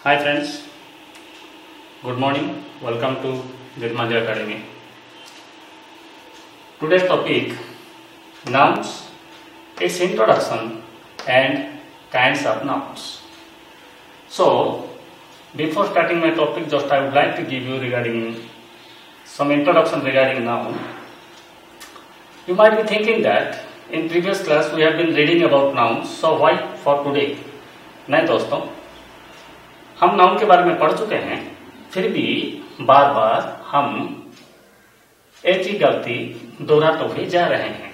Hi friends, good morning. Welcome to Dirmanja Academy. Today's topic nouns, its introduction and kinds of nouns. So, before starting my topic, just I would like to give you regarding some introduction regarding noun. You might be thinking that in previous class we have been reading about nouns, so why for today? नहीं दोस्तों, हम noun के बारे में पढ़ चुके हैं, फिर भी बार बार हम एक ही गलती दोहराते हुए जा रहे हैं।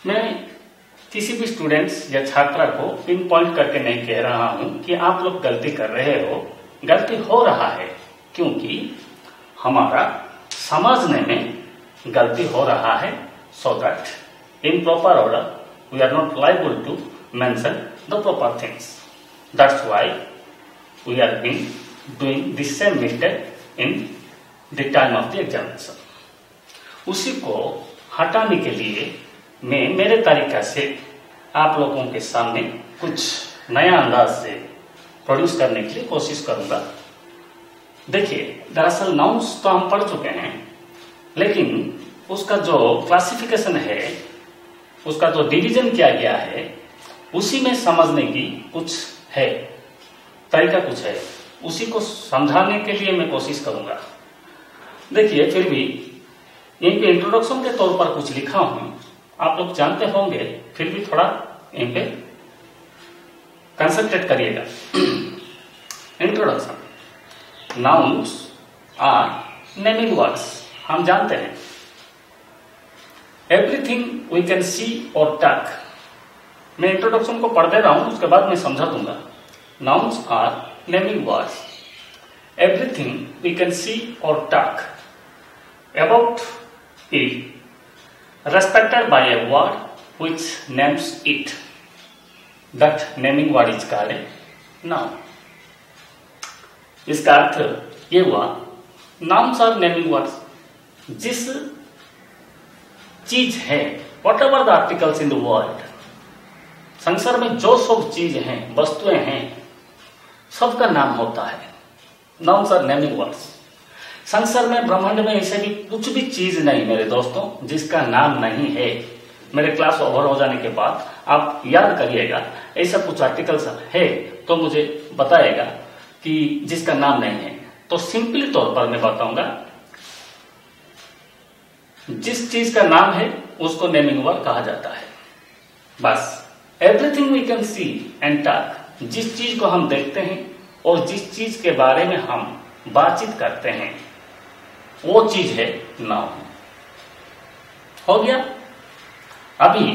मैं किसी भी स्टूडेंट्स या छात्रा को पिन पॉइंट करके नहीं कह रहा हूं कि आप लोग गलती कर रहे हो, गलती हो रहा है क्योंकि हमारा समझने में गलती हो रहा है, so that in proper order we are not liable to mention the proper things. That's why we are been doing the same mistake in the time of the examination. उसी को हटाने के लिए मैं मेरे तरीका से आप लोगों के सामने कुछ नया अंदाज से प्रोड्यूस करने के लिए कोशिश करूंगा। देखिए, दरअसल नाउन्स तो हम पढ़ चुके हैं, लेकिन उसका जो क्लासिफिकेशन है, उसका जो डिवीजन किया गया है, उसी में समझने की कुछ है, तरीका कुछ है, उसी को समझाने के लिए मैं कोशिश करूंगा। देखिए, फिर भी यहीं पे इंट्रोडक्शन के तौर पर कुछ लिखा हूं, आप लोग जानते होंगे, फिर भी थोड़ा यहीं पे कंसंट्रेट करिएगा। Introduction, nouns are naming words, हम जानते हैं। एवरीथिंग वी कैन सी और टच। मैं इंट्रोडक्शन को पढ़ दे रहा हूं, उसके बाद मैं समझा दूंगा। Nouns are naming words. Everything we can see or talk about it, respected by a word which names it. That naming word is called noun. इसका अर्थ ये हुआ, nouns are naming words. जिस चीज है, whatever the articles in the world, संसार में जो सब चीज हैं, वस्तुएं हैं, सबका नाम होता है। Nouns are naming words. संसार में, ब्रह्मांड में ऐसे भी कुछ भी चीज नहीं मेरे दोस्तों जिसका नाम नहीं है। मेरे क्लास ओवर हो जाने के बाद आप याद करिएगा, ऐसा कुछ आर्टिकल्स है तो मुझे बताएगा कि जिसका नाम नहीं है। तो सिंपली तौर पर मैं बताऊंगा, जिस चीज का नाम है उसको नेमिंग वर्ड कहा जाता है। बस, everything we can see and talk, जिस चीज को हम देखते हैं और जिस चीज के बारे में हम बातचीत करते हैं, वो चीज है नाउन। हो गया। अभी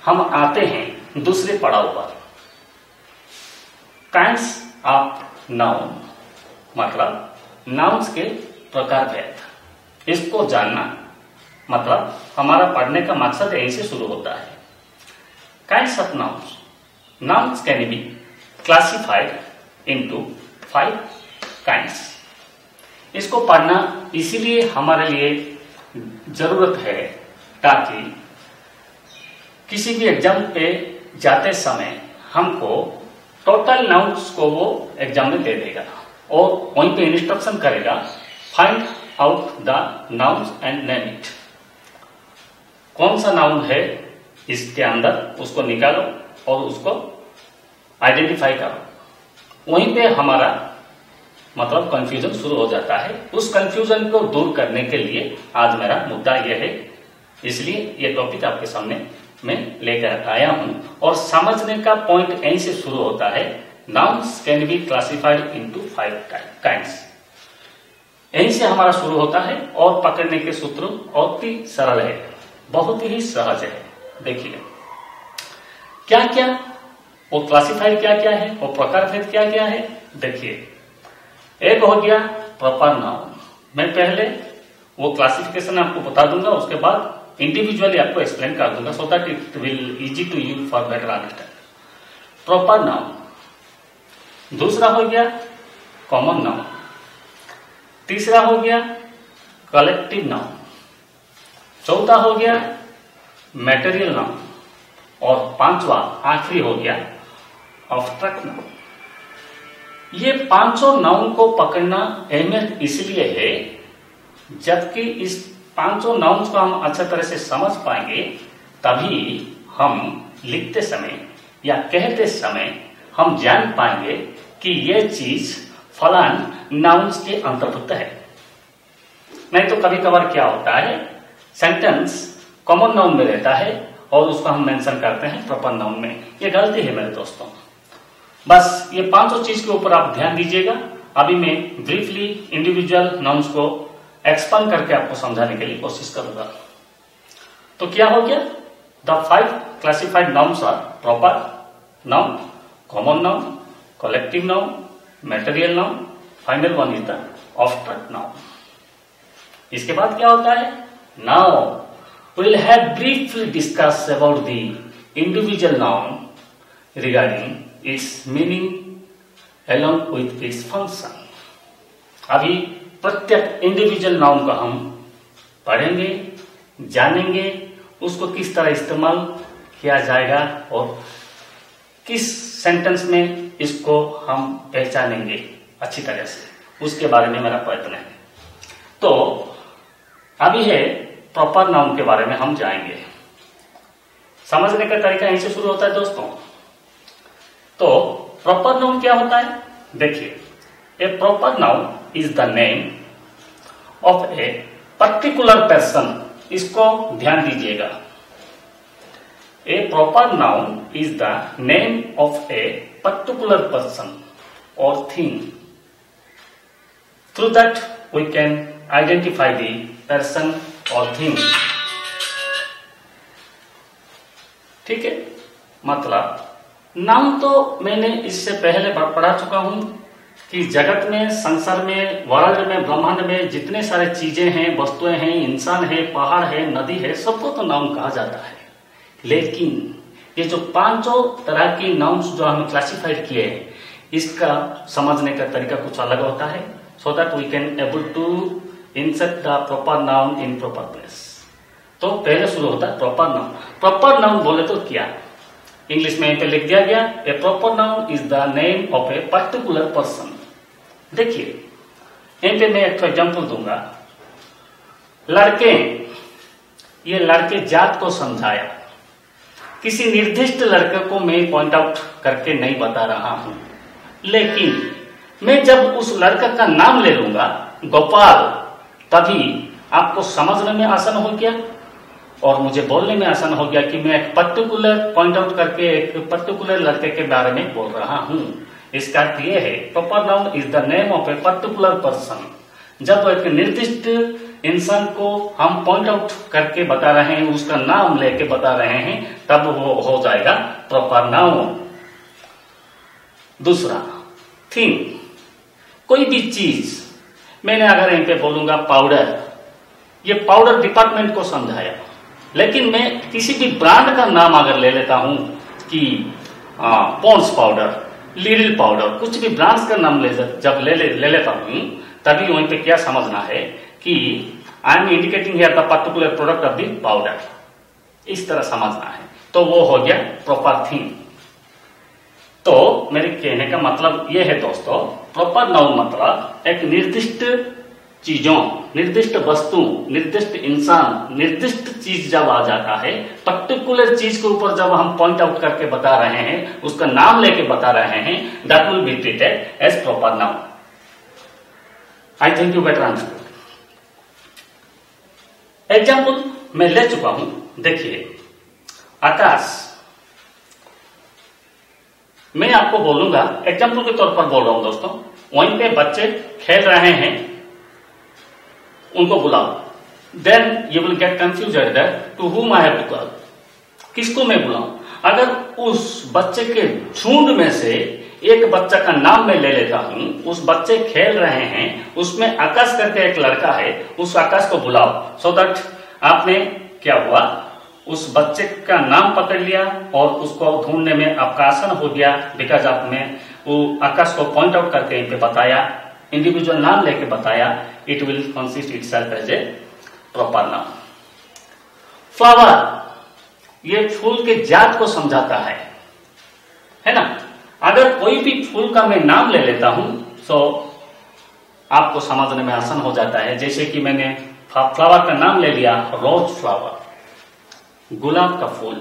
हम आते हैं दूसरे पड़ाव पर, काइंड्स ऑफ नाउन, मतलब नाउन्स के प्रकार भेद। इसको जानना मतलब हमारा पढ़ने का मकसद यहीं से शुरू होता है। Kinds of nouns, nouns can be classified into 5 kinds. इसको पढ़ना इसीलिए हमारे लिए जरूरत है ताकि किसी भी एग्जाम पे जाते समय हमको टोटल नाउन्स को वो एग्जाम में दे देगा और वहीं पे इंस्ट्रक्शन करेगा, find out the nouns and name it. कौन सा नाउन है इसके अंदर, उसको निकालो और उसको आइडेंटिफाई करो। वहीं पे हमारा मतलब कंफ्यूजन शुरू हो जाता है। उस कंफ्यूजन को दूर करने के लिए आज मेरा मुद्दा यह है, इसलिए ये टॉपिक आपके सामने मैं लेकर आया हूं। और समझने का पॉइंट यहीं से शुरू होता है। Nouns can be classified into 5 kinds, यहीं से हमारा शुरू होता है। और पकड़ने के सूत्र बहुत ही सरल है, बहुत ही सहज है। देखिए क्या क्या वो क्लासिफाइड क्या क्या है, वो प्रकार भेद क्या क्या है। देखिए, एक हो गया प्रॉपर नाउन। मैं पहले वो क्लासिफिकेशन आपको बता दूंगा, उसके बाद इंडिविजुअली आपको एक्सप्लेन कर दूंगा, so that it will easy to you for better understand. Proper noun. दूसरा हो गया कॉमन नाउन। तीसरा हो गया कलेक्टिव नाउन। चौथा हो गया मटेरियल नाउन। और पांचवा आखिरी हो गया ऑब्स्ट्रैक्ट नाउन। ये पांचों नाउन को पकड़ना अहमियत इसलिए है, जबकि इस पांचों नाउन्स को हम अच्छी तरह से समझ पाएंगे तभी हम लिखते समय या कहते समय हम जान पाएंगे कि यह चीज फलान नाउन्स के अंतर्भुक्त है। नहीं तो कभी कभार क्या होता है, सेंटेंस कॉमन नाउन में रहता है और उसको हम मेंशन करते हैं प्रॉपर नाउन में। ये गलती है मेरे दोस्तों। बस ये पांचों चीज के ऊपर आप ध्यान दीजिएगा। अभी मैं ब्रीफली इंडिविजुअल नाउन्स को एक्सपांड करके आपको समझाने के लिए कोशिश करूंगा। तो क्या हो गया, the 5 classified nouns are proper noun, common noun, collective noun, material noun, final one is the abstract noun. इसके बाद क्या होता है, now we'll have briefly discuss about the individual noun regarding its meaning along with its function। अभी प्रत्येक individual noun को हम पढ़ेंगे, जानेंगे, उसको किस तरह इस्तेमाल किया जाएगा और किस सेंटेंस में इसको हम पहचानेंगे अच्छी तरह से, उसके बारे में मेरा प्रयत्न है। तो अभी है प्रॉपर नाउन के बारे में हम जाएंगे। समझने का तरीका यहीं से शुरू होता है दोस्तों। तो प्रॉपर नाउन क्या होता है, देखिए, a proper noun is the name of a particular person. इसको ध्यान दीजिएगा, a proper noun is the name of a particular person और thing. Through that we can identify the person और थिंग। ठीक है, मतलब नाउन तो मैंने इससे पहले पढ़ा चुका हूं कि जगत में, संसार में, वर्ल्ड में, ब्रह्मांड में जितने सारे चीजें हैं, वस्तुएं हैं, इंसान है, पहाड़ है, नदी है, सबको तो नाउन कहा जाता है। लेकिन ये जो पांचों तरह की नाउन्स जो हम क्लासिफाइड किए हैं, इसका समझने का तरीका कुछ अलग होता है, so that we can able to insert the proper noun in proper place. तो पहले शुरू होता है प्रॉपर नाउन। प्रॉपर नाउन बोले तो क्या, इंग्लिश में यहां पे लिख दिया गया, a proper noun is the name of a particular person. देखिए, यहां पे मैं एक एग्जांपल दूंगा। लड़के, ये लड़के जात को समझाया। किसी निर्दिष्ट लड़के को मैं पॉइंट आउट करके नहीं बता रहा हूं, लेकिन मैं जब उस लड़का का नाम ले लूंगा गोपाल, तभी आपको समझने में आसान हो गया और मुझे बोलने में आसान हो गया कि मैं एक पर्टिकुलर पॉइंट आउट करके एक पर्टिकुलर लड़के के बारे में बोल रहा हूं। इसका अर्थ यह है, proper noun is the name of a particular person. जब एक निर्दिष्ट इंसान को हम पॉइंट आउट करके बता रहे हैं, उसका नाम लेके बता रहे हैं, तब वो हो जाएगा प्रॉपर नाउन। दूसरा, थिंग, कोई भी चीज, मैंने अगर यहीं पे बोलूंगा पाउडर, ये पाउडर डिपार्टमेंट को समझाया। लेकिन मैं किसी भी ब्रांड का नाम अगर ले लेता हूं कि पॉन्ड्स पाउडर, लिटिल पाउडर, कुछ भी ब्रांड्स का नाम जब ले लेता हूं, तभी वहीं पे क्या समझना है कि I am indicating here the particular product of the powder. इस तरह समझना है, तो वो हो गया प्रॉपर थिंग। तो मेरे कहने का मतलब यह है दोस्तों, प्रॉपर नाउन मतलब एक निर्दिष्ट चीजों, निर्दिष्ट वस्तु, निर्दिष्ट इंसान, निर्दिष्ट चीज जब आ जाता है, पर्टिकुलर चीज के ऊपर जब हम पॉइंट आउट करके बता रहे हैं, उसका नाम लेके बता रहे हैं, that will be treated as proper noun. I think you better understood. Example मैं ले चुका हूं, देखिए, आकाश। मैं आपको बोलूंगा, एग्जाम्पल के तौर पर बोल रहा हूं दोस्तों, वहीं पे बच्चे खेल रहे हैं, उनको बुलाओ। Then you will get confused that to whom I have to call, किसको मैं बुलाऊं। अगर उस बच्चे के झुंड में से एक बच्चा का नाम मैं ले लेता हूं, उस बच्चे खेल रहे हैं, उसमें आकाश करके एक लड़का है, उस आकाश को बुलाओ, सो दैट आपने क्या हुआ, उस बच्चे का नाम पकड़ लिया और उसको ढूंढने में आपका आसान हो गया, बिकॉज आपने वो आकाश को पॉइंट आउट करके इन पे बताया, इंडिविजुअल नाम लेके बताया। It will consist itself as a proper noun. Flower, ये फूल के जात को समझाता है ना। अगर कोई भी फूल का मैं नाम ले लेता हूं तो आपको समझने में आसान हो जाता है। जैसे कि मैंने फ्लावर का नाम ले लिया, रोज फ्लावर, गुलाब का फूल,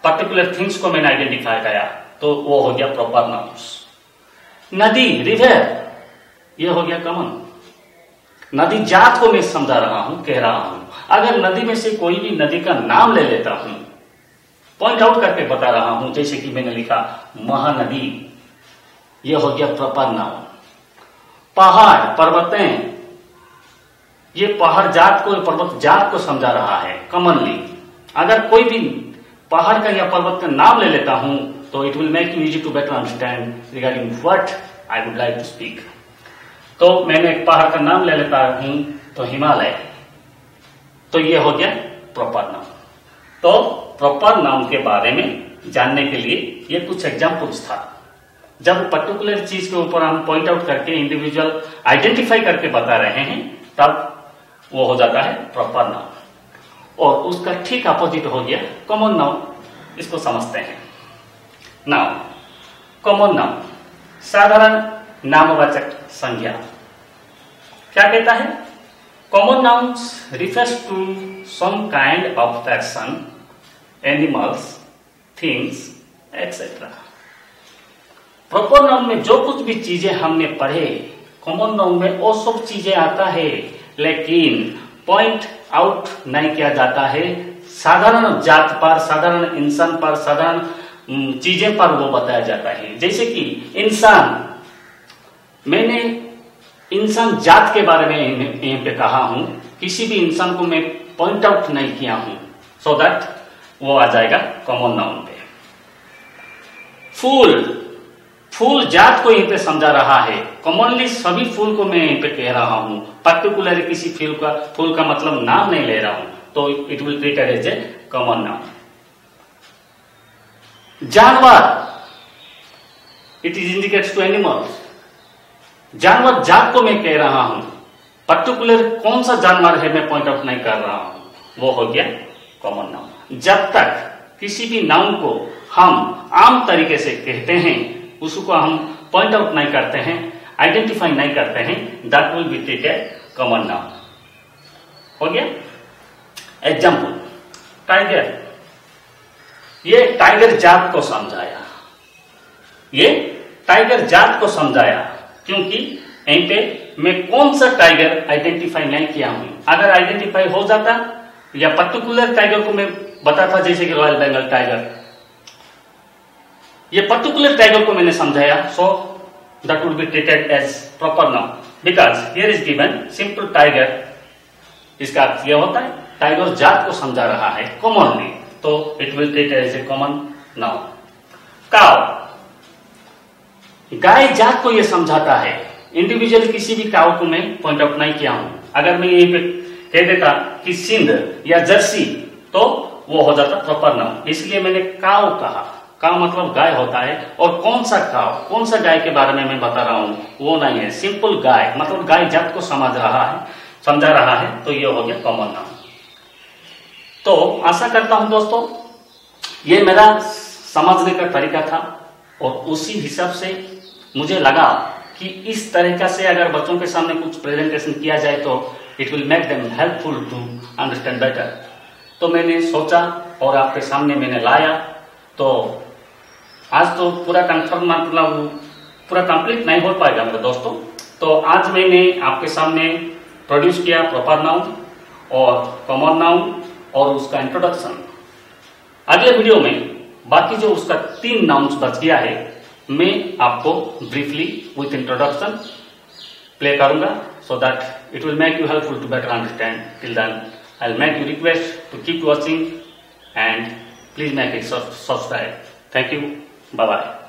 पर्टिकुलर थिंग्स को मैंने आइडेंटिफाई किया तो वो हो गया प्रॉपर नाउन्स। नदी, रिवर, ये हो गया कॉमन। नदी जात को मैं समझा रहा हूं, कह रहा हूं। अगर नदी में से कोई भी नदी का नाम ले लेता हूं, पॉइंट आउट करके बता रहा हूं, जैसे कि मैंने लिखा महानदी, ये हो गया प्रॉपर नाउन। पहाड़, पर्वतें, ये पहाड़ जात को, पर्वत जात को समझा रहा है कॉमनली। अगर कोई भी पहाड़ का या पर्वत का नाम ले लेता हूं तो it will make you easy to better understand regarding what I would like to speak. तो मैंने एक पहाड़ का नाम ले लेता हूं तो हिमालय, तो ये हो गया प्रॉपर नाउन। तो प्रॉपर नाउन के बारे में जानने के लिए ये कुछ एग्जाम्पल्स था। जब पर्टिकुलर चीज के ऊपर हम पॉइंट आउट करके इंडिविजुअल आइडेंटिफाई करके बता रहे हैं तब वो हो जाता है प्रॉपर नाउन, और उसका ठीक अपोजिट हो गया कॉमन नाउन। इसको समझते हैं। नाउन, कॉमन नाउन, साधारण नामवाचक संज्ञा। क्या कहता है? Common nouns refers to some kind of person, animals, things etcetera. Proper noun में जो कुछ भी चीजें हमने पढ़े, कॉमन नाउन में वो सब चीजें आता है, लेकिन पॉइंट आउट नहीं किया जाता है। साधारण जात पर, साधारण इंसान पर, साधारण चीजें पर वो बताया जाता है। जैसे कि इंसान, मैंने इंसान जात के बारे में यहीं पे कहा हूं, किसी भी इंसान को मैं पॉइंट आउट नहीं किया हूं, सो दैट वो आ जाएगा कॉमन नाउन पे। फूल, फूल जात को यहीं पे समझा रहा है। कॉमनली सभी फूल को मैं यहीं पे कह रहा हूं, पर्टिकुलर किसी फूल का मतलब नाम नहीं ले रहा हूं, तो it will treated as a common noun. जानवर, it is indicates to animals. जानवर जात को मैं कह रहा हूं, पर्टिकुलर कौन सा जानवर है मैं पॉइंट आउट नहीं कर रहा हूं, वो हो गया कॉमन नाउन। जब तक किसी भी नाउन को हम आम तरीके से कहते हैं, उसको हम पॉइंट आउट नहीं करते हैं, आइडेंटिफाई नहीं करते हैं, that will be treated common noun. हो गया? एग्जाम्पल, टाइगर, ये टाइगर जात को समझाया, ये टाइगर जात को समझाया, क्योंकि यहीं पे मैं कौन सा टाइगर आइडेंटिफाई नहीं किया हूं। अगर आइडेंटिफाई हो जाता या पर्टिकुलर टाइगर को मैं बताता, जैसे कि रॉयल बंगाल टाइगर, ये पर्टिकुलर टाइगर को मैंने समझाया, so that would be treated as proper noun, because here is given simple tiger. इसका अर्थ यह होता है टाइगर जात को समझा रहा है कॉमनली, तो it will treat as a common noun. Cow, गाय जात को यह समझाता है, इंडिविजुअल किसी भी काव को मैं पॉइंट आउट नहीं किया हूं। अगर मैं यहीं पे कह देता कि सिंध या जर्सी, तो वो हो जाता प्रॉपर नाउन, इसलिए मैंने काव कहा। काव मतलब गाय होता है, और कौन सा काव, कौन सा गाय के बारे में मैं बता रहा हूं वो नहीं है, सिंपल गाय, मतलब गाय जात को समझा रहा है, तो ये हो गया कॉमन नाउन। तो आशा करता हूं दोस्तों ये मेरा समझने का तरीका था, और उसी हिसाब से मुझे लगा कि इस तरीका से अगर बच्चों के सामने कुछ प्रेजेंटेशन किया जाए तो it will make them helpful to understand better. तो मैंने सोचा और आपके सामने मैंने लाया। तो आज तो पूरा कंफर्म, मतलब पूरा कंप्लीट नहीं हो पाएगा मेरे दोस्तों, तो आज मैंने आपके सामने प्रोड्यूस किया प्रॉपर नाउन और कॉमन नाउन और उसका इंट्रोडक्शन। अगले वीडियो में बाकी जो उसका 3 नाउन्स बच गया है, मैं आपको ब्रीफली विथ इंट्रोडक्शन प्ले करूंगा, so that it will make you helpful to better understand. Till then, I'll make you request to keep watching and please make it subscribe. Thank you. Bye bye.